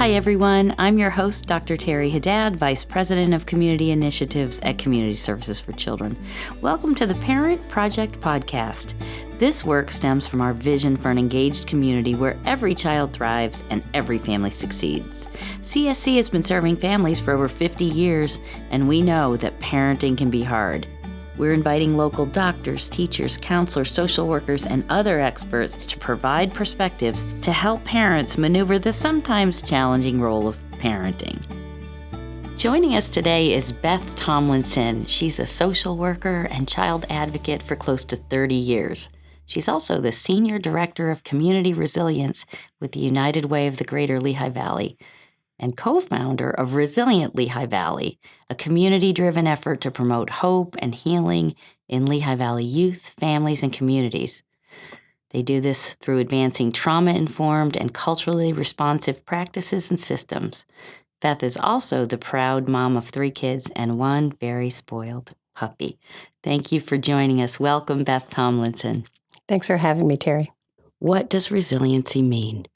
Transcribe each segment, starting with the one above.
Hi, everyone. I'm your host, Dr. Terry Haddad, Vice President of Community Initiatives at Community Services for Children. Welcome to the Parent Project Podcast. This work stems from our vision for an engaged community where every child thrives and every family succeeds. CSC has been serving families for over 50 years, and we know that parenting can be hard. We're inviting local doctors, teachers, counselors, social workers, and other experts to provide perspectives to help parents maneuver the sometimes challenging role of parenting. Joining us today is Beth Tomlinson. She's a social worker and child advocate for close to 30 years. She's also the Senior Director of Community Resilience with the United Way of the Greater Lehigh Valley, and co-founder of Resilient Lehigh Valley, a community-driven effort to promote hope and healing in Lehigh Valley youth, families, and communities. They do this through advancing trauma-informed and culturally responsive practices and systems. Beth is also the proud mom of 3 kids and 1 very spoiled puppy. Thank you for joining us. Welcome, Beth Tomlinson. Thanks for having me, Terry. What does resiliency mean?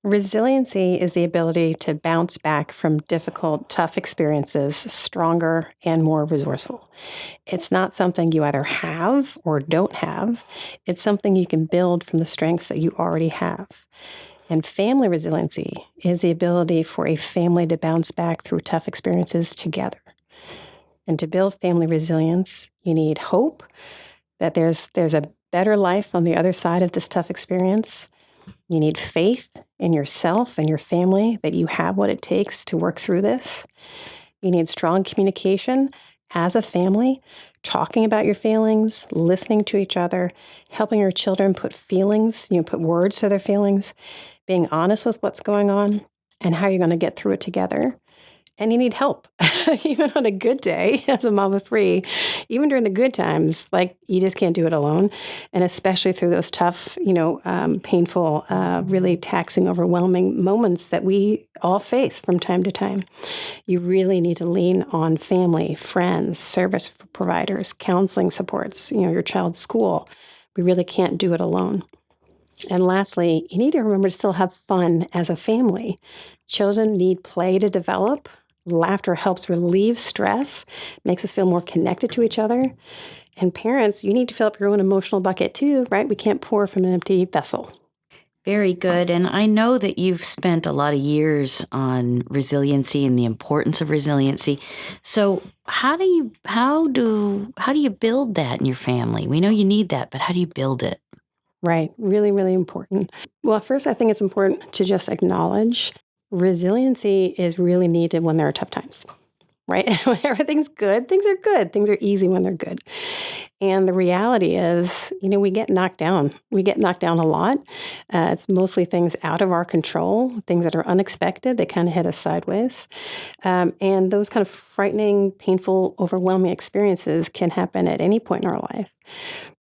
Resiliency is the ability to bounce back from difficult, tough experiences stronger and more resourceful. It's not something you either have or don't have. It's something you can build from the strengths that you already have. And family resiliency is the ability for a family to bounce back through tough experiences together. And to build family resilience, you need hope that there's a better life on the other side of this tough experience. You need faith in yourself and your family that you have what it takes to work through this. You need strong communication as a family, talking about your feelings, listening to each other, helping your children put words to their feelings, being honest with what's going on and how you're going to get through it together. And you need help, even on a good day as a mom of 3, even during the good times, you just can't do it alone. And especially through those tough, painful, really taxing, overwhelming moments that we all face from time to time. You really need to lean on family, friends, service providers, counseling supports, your child's school. We really can't do it alone. And lastly, you need to remember to still have fun as a family. Children need play to develop. Laughter helps relieve stress, makes us feel more connected to each other. And parents, you need to fill up your own emotional bucket too, right? We can't pour from an empty vessel. Very good. And I know that you've spent a lot of years on resiliency and the importance of resiliency. So how do you build that in your family? We know you need that, but how do you build it? Right. Really, really important. Well, first, I think it's important to just acknowledge resiliency is really needed when there are tough times, right? When everything's good, things are good. Things are easy when they're good. And the reality is, we get knocked down. We get knocked down a lot. It's mostly things out of our control, things that are unexpected. They kind of hit us sideways. And those kind of frightening, painful, overwhelming experiences can happen at any point in our life.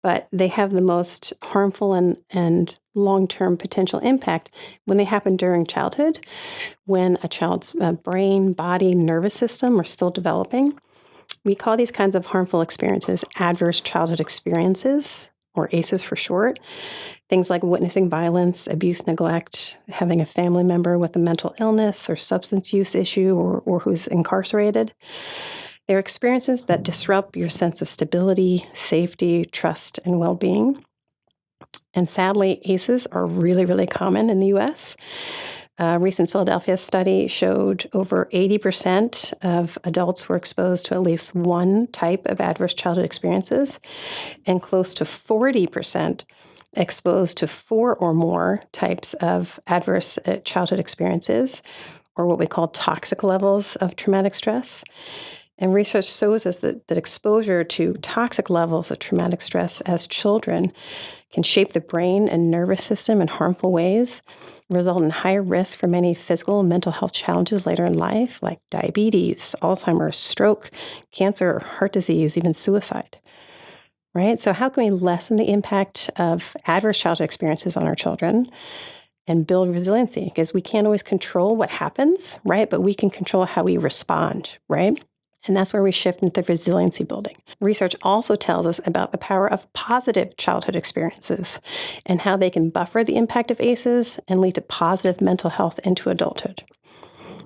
But they have the most harmful and long-term potential impact when they happen during childhood, when a child's brain, body, nervous system are still developing. We call these kinds of harmful experiences adverse childhood experiences, or ACEs for short. Things like witnessing violence, abuse, neglect, having a family member with a mental illness or substance use issue or who's incarcerated. They're experiences that disrupt your sense of stability, safety, trust, and well-being. And sadly, ACEs are really, really common in the U.S. A recent Philadelphia study showed over 80% of adults were exposed to at least one type of adverse childhood experiences, and close to 40% exposed to 4 or more types of adverse childhood experiences, or what we call toxic levels of traumatic stress. And research shows us that exposure to toxic levels of traumatic stress as children can shape the brain and nervous system in harmful ways, result in higher risk for many physical and mental health challenges later in life, like diabetes, Alzheimer's, stroke, cancer, heart disease, even suicide. Right? So how can we lessen the impact of adverse childhood experiences on our children and build resiliency? Because we can't always control what happens, right? But we can control how we respond, right? And that's where we shift into resiliency building. Research also tells us about the power of positive childhood experiences and how they can buffer the impact of ACEs and lead to positive mental health into adulthood.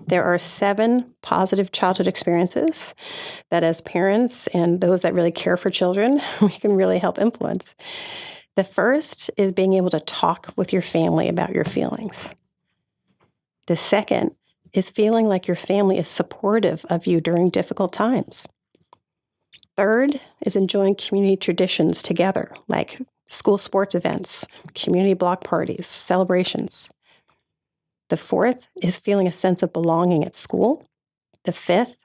There are 7 positive childhood experiences that as parents and those that really care for children, we can really help influence. The first is being able to talk with your family about your feelings. The second is feeling like your family is supportive of you during difficult times. Third is enjoying community traditions together, like school sports events, community block parties, celebrations. The fourth is feeling a sense of belonging at school. The fifth,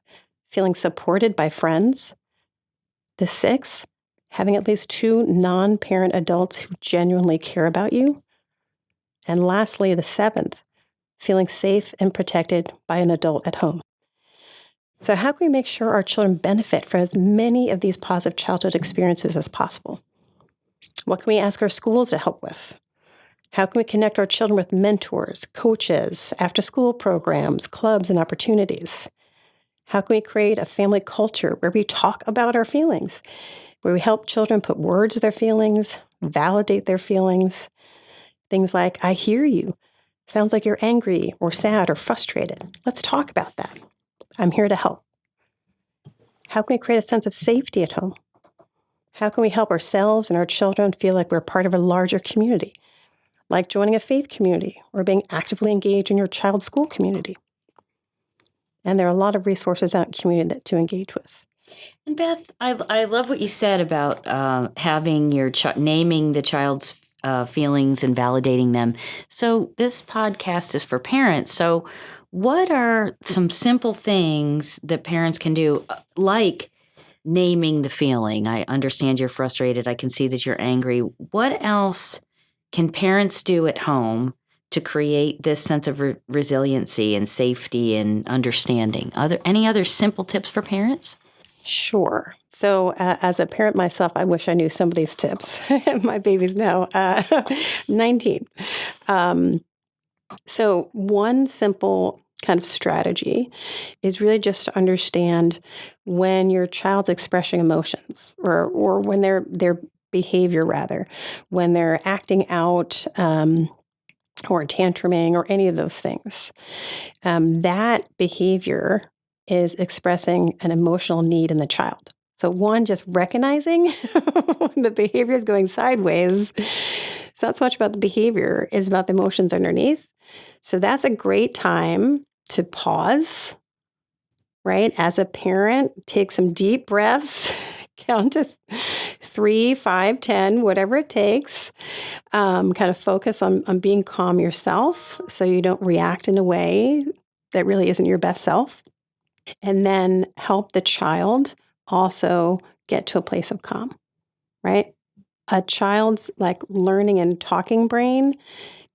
feeling supported by friends. The sixth, having at least 2 non-parent adults who genuinely care about you. And lastly, the seventh, feeling safe and protected by an adult at home. So how can we make sure our children benefit from as many of these positive childhood experiences as possible? What can we ask our schools to help with? How can we connect our children with mentors, coaches, after-school programs, clubs, and opportunities? How can we create a family culture where we talk about our feelings, where we help children put words to their feelings, validate their feelings? Things like, I hear you. Sounds like you're angry or sad or frustrated. Let's talk about that. I'm here to help. How can we create a sense of safety at home? How can we help ourselves and our children feel like we're part of a larger community, like joining a faith community or being actively engaged in your child's school community? And there are a lot of resources out in community to engage with. And Beth, I love what you said about having your naming the child's feelings and validating them. So this podcast is for parents. So what are some simple things that parents can do, like naming the feeling? I understand you're frustrated. I can see that you're angry. What else can parents do at home to create this sense of resiliency and safety and understanding? Any other simple tips for parents? Sure. So as a parent myself, I wish I knew some of these tips. My baby's now 19. So one simple kind of strategy is really just to understand when your child's expressing emotions or when their behavior, rather, when they're acting out or tantruming or any of those things. That behavior is expressing an emotional need in the child. So one, just recognizing when the behavior is going sideways. It's not so much about the behavior, it's about the emotions underneath. So that's a great time to pause, right? As a parent, take some deep breaths, count to 3, 5, 10, whatever it takes. Kind of focus on being calm yourself so you don't react in a way that really isn't your best self. And then help the child also get to a place of calm, right? A child's like learning and talking brain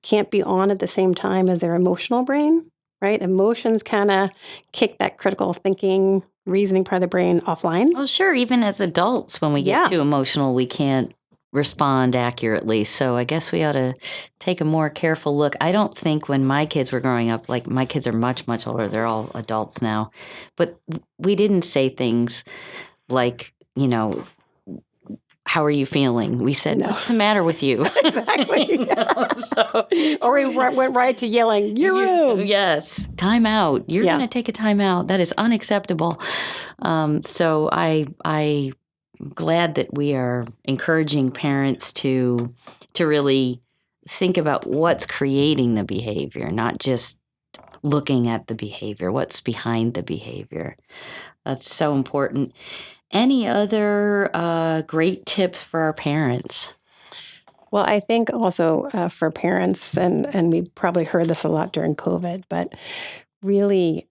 can't be on at the same time as their emotional brain, right? Emotions kind of kick that critical thinking, reasoning part of the brain offline. Well, sure. Even as adults, when we get too emotional, we can't respond accurately. So I guess we ought to take a more careful look. I don't think when my kids were growing up, like my kids are much, much older. They're all adults now. But we didn't say things like, how are you feeling? We said, what's the matter with you? Exactly. Or we went right to yelling, your room. Yes. Time out. You're going to take a time out. That is unacceptable. So I'm glad that we are encouraging parents to really think about what's creating the behavior, not just looking at the behavior, what's behind the behavior. That's so important. Any other great tips for our parents? Well, I think also for parents, and we probably heard this a lot during COVID, but really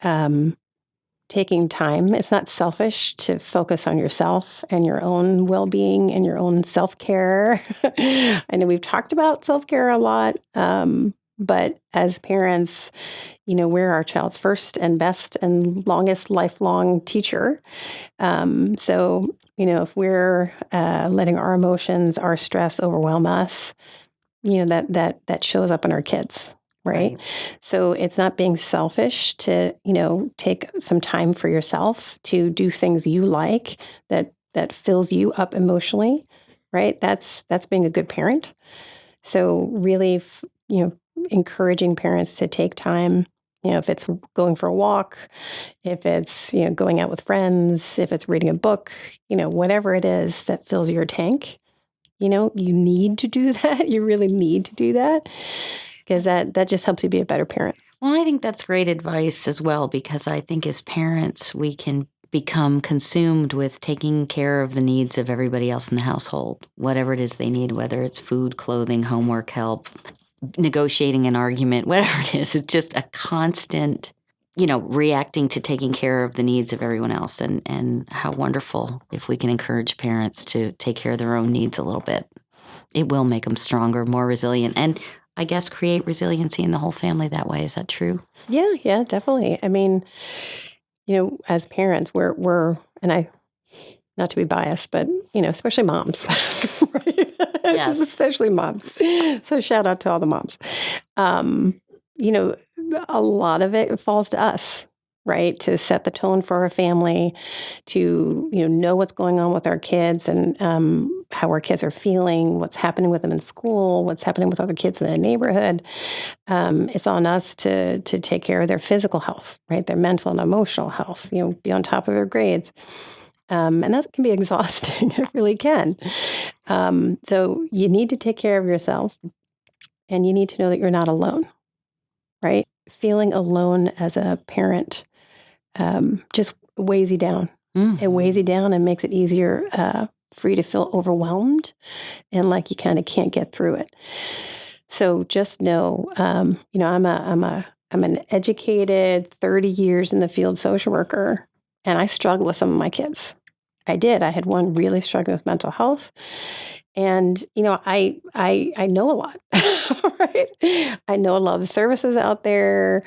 taking time. It's not selfish to focus on yourself and your own well-being and your own self-care. I know we've talked about self-care a lot, but as parents, we're our child's first and best and longest lifelong teacher. So, if we're letting our emotions, our stress overwhelm us, that shows up in our kids. Right. So it's not being selfish to, take some time for yourself to do things you like that fills you up emotionally. Right. That's being a good parent. So really, encouraging parents to take time If it's going for a walk, if it's, going out with friends, if it's reading a book, whatever it is that fills your tank, you need to do that. You really need to do that because that just helps you be a better parent. Well, I think that's great advice as well, because I think as parents, we can become consumed with taking care of the needs of everybody else in the household, whatever it is they need, whether it's food, clothing, homework, help, negotiating an argument, whatever it is. It's just a constant, reacting to taking care of the needs of everyone else. And how wonderful if we can encourage parents to take care of their own needs a little bit. It will make them stronger, more resilient, and I guess create resiliency in the whole family that way. Is that true? Yeah, definitely. I mean, as parents, we're not to be biased, but, especially moms, right? Yes. Just especially moms. So shout out to all the moms. A lot of it falls to us, right? To set the tone for our family, to, know what's going on with our kids and how our kids are feeling, what's happening with them in school, what's happening with other kids in the neighborhood. It's on us to take care of their physical health, right? Their mental and emotional health, be on top of their grades. And that can be exhausting. It really can. So you need to take care of yourself, and you need to know that you're not alone, right? Feeling alone as a parent just weighs you down. Mm. It weighs you down and makes it easier for you to feel overwhelmed and like you kind of can't get through it. So just know, I'm an educated 30 years in the field social worker, and I struggle with some of my kids. I did. I had one really struggling with mental health. And, I know a lot, right? I know a lot of the services out there.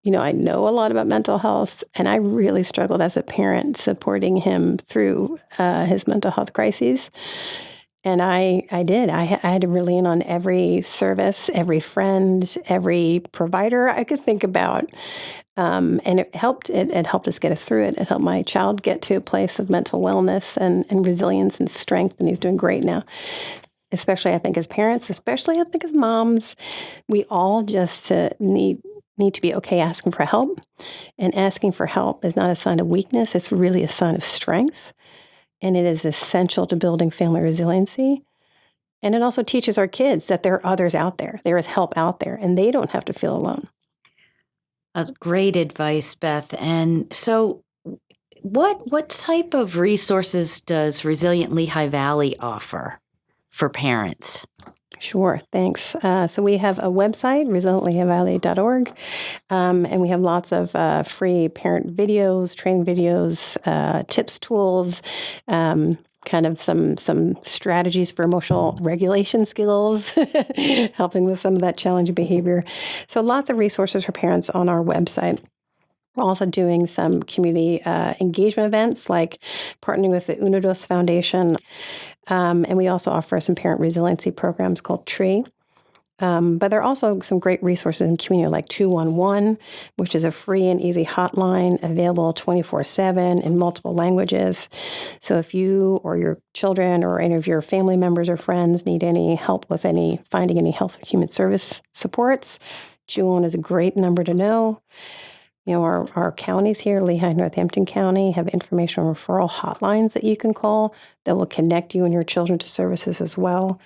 I know a lot about mental health. And I really struggled as a parent supporting him through his mental health crises. And I did. I had to really lean on every service, every friend, every provider I could think about. And it helped. It helped us get us through it. It helped my child get to a place of mental wellness and resilience and strength, and he's doing great now. Especially, I think, as parents, especially, I think, as moms, we all just need to be okay asking for help. And asking for help is not a sign of weakness. It's really a sign of strength. And it is essential to building family resiliency. And it also teaches our kids that there are others out there. There is help out there, and they don't have to feel alone. That's great advice, Beth. And so what type of resources does Resilient Lehigh Valley offer for parents? Sure, thanks. So we have a website, resilientlehighvalley.org, and we have lots of free parent videos, training videos, tips, tools, kind of some strategies for emotional regulation skills, helping with some of that challenging behavior. So lots of resources for parents on our website. We're also doing some community engagement events, like partnering with the Unidos Foundation. And we also offer some parent resiliency programs called TREE. But there are also some great resources in community like 211, which is a free and easy hotline available 24/7 in multiple languages. So if you or your children or any of your family members or friends need any help with finding any health or human service supports, 211 is a great number to know. Our counties here, Lehigh and Northampton County, have information referral hotlines that you can call that will connect you and your children to services as well.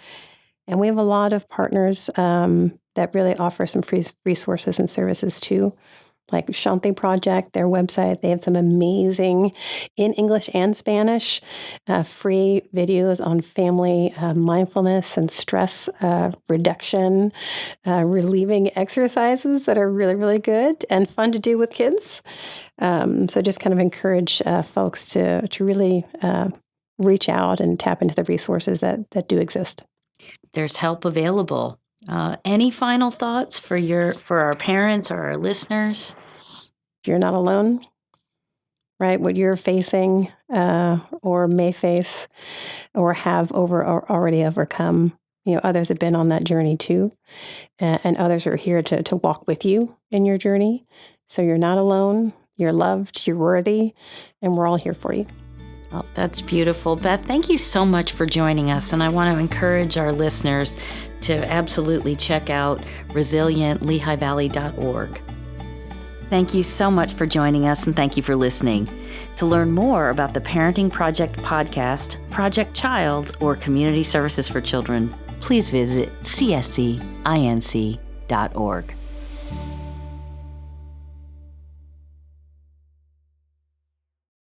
And we have a lot of partners that really offer some free resources and services too, like Shanti Project, their website. They have some amazing, in English and Spanish, free videos on family mindfulness and stress reduction, relieving exercises that are really, really good and fun to do with kids. So just kind of encourage folks to really reach out and tap into the resources that do exist. There's help available. Any final thoughts for our parents or our listeners? You're not alone, right? What you're facing or may face or have already overcome, others have been on that journey too. And others are here to walk with you in your journey. So you're not alone. You're loved. You're worthy. And we're all here for you. Oh, that's beautiful. Beth, thank you so much for joining us. And I want to encourage our listeners to absolutely check out resilientlehighvalley.org. Thank you so much for joining us, and thank you for listening. To learn more about the Parenting Project podcast, Project Child, or Community Services for Children, please visit cscinc.org.